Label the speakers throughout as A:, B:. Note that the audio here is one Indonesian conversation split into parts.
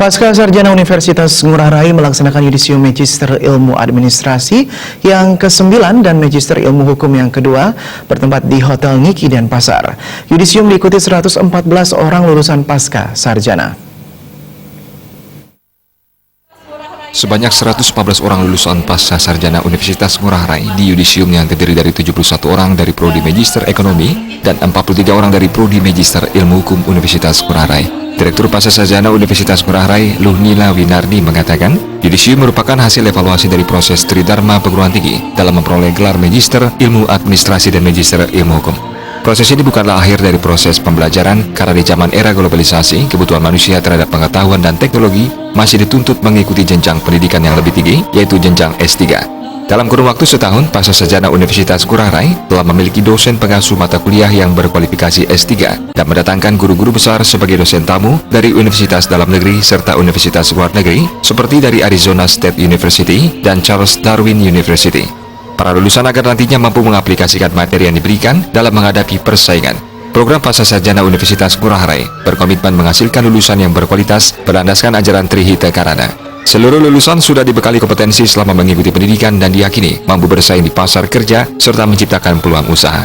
A: Pasca Sarjana Universitas Ngurah Rai melaksanakan yudisium Magister Ilmu Administrasi yang ke-9 dan Magister Ilmu Hukum yang kedua bertempat di Hotel Ngiki Denpasar. Yudisium diikuti 114 orang lulusan Pasca Sarjana.
B: Sebanyak 114 orang lulusan Pasca Sarjana Universitas Ngurah Rai di yudisium yang terdiri dari 71 orang dari Prodi Magister Ekonomi dan 43 orang dari Prodi Magister Ilmu Hukum Universitas Ngurah Rai. Direktur Pasca Sarjana Universitas Ngurah Rai, Luhnila Winardi mengatakan, yudisium merupakan hasil evaluasi dari proses Tridharma perguruan tinggi dalam memperoleh gelar Magister Ilmu Administrasi dan Magister Ilmu Hukum. Proses ini bukanlah akhir dari proses pembelajaran, karena di zaman era globalisasi, kebutuhan manusia terhadap pengetahuan dan teknologi masih dituntut mengikuti jenjang pendidikan yang lebih tinggi, yaitu jenjang S3. Dalam kurun waktu setahun, Pasca Sarjana Universitas Ngurah Rai telah memiliki dosen pengasuh mata kuliah yang berkualifikasi S3 dan mendatangkan guru-guru besar sebagai dosen tamu dari universitas dalam negeri serta universitas luar negeri seperti dari Arizona State University dan Charles Darwin University. Para lulusan agar nantinya mampu mengaplikasikan materi yang diberikan dalam menghadapi persaingan. Program Pasca Sarjana Universitas Ngurah Rai berkomitmen menghasilkan lulusan yang berkualitas berlandaskan ajaran Trihita Karana. Seluruh lulusan sudah dibekali kompetensi selama mengikuti pendidikan dan diyakini mampu bersaing di pasar kerja serta menciptakan peluang usaha.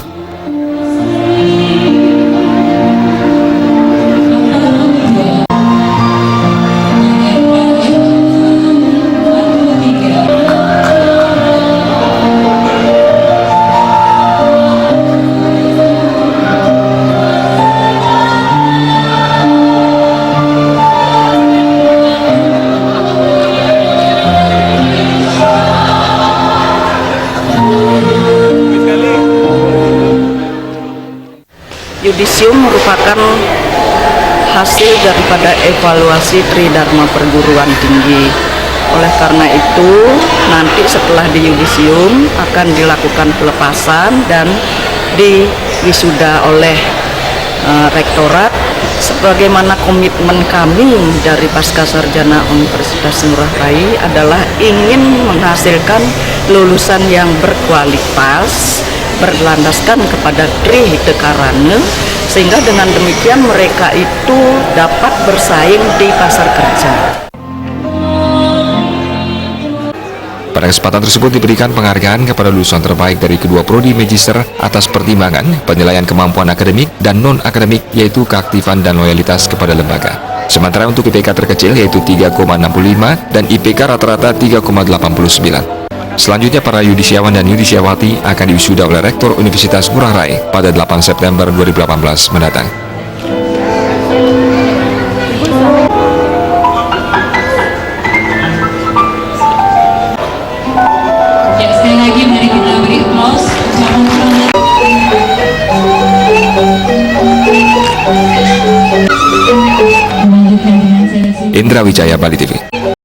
C: Yudisium merupakan hasil daripada evaluasi Tridharma perguruan tinggi. Oleh karena itu, nanti setelah di yudisium akan dilakukan pelepasan dan diwisuda oleh rektorat. Sebagaimana komitmen kami dari Pasca Sarjana Universitas Ngurah Rai adalah ingin menghasilkan lulusan yang berkualitas, berlandaskan kepada Trihita Karana, sehingga dengan demikian mereka itu dapat bersaing di pasar kerja.
B: Pada kesempatan tersebut diberikan penghargaan kepada lulusan terbaik dari kedua prodi magister atas pertimbangan penilaian kemampuan akademik dan non-akademik, yaitu keaktifan dan loyalitas kepada lembaga. Sementara untuk IPK terkecil yaitu 3,65 dan IPK rata-rata 3,89. Selanjutnya para yudisiawan dan yudisiawati akan diwisuda oleh Rektor Universitas Ngurah Rai pada 8 September 2018 mendatang.
D: Ya, sekali lagi mari kita beri aplaus bersama-sama.
B: Indra Wijaya, Bali TV.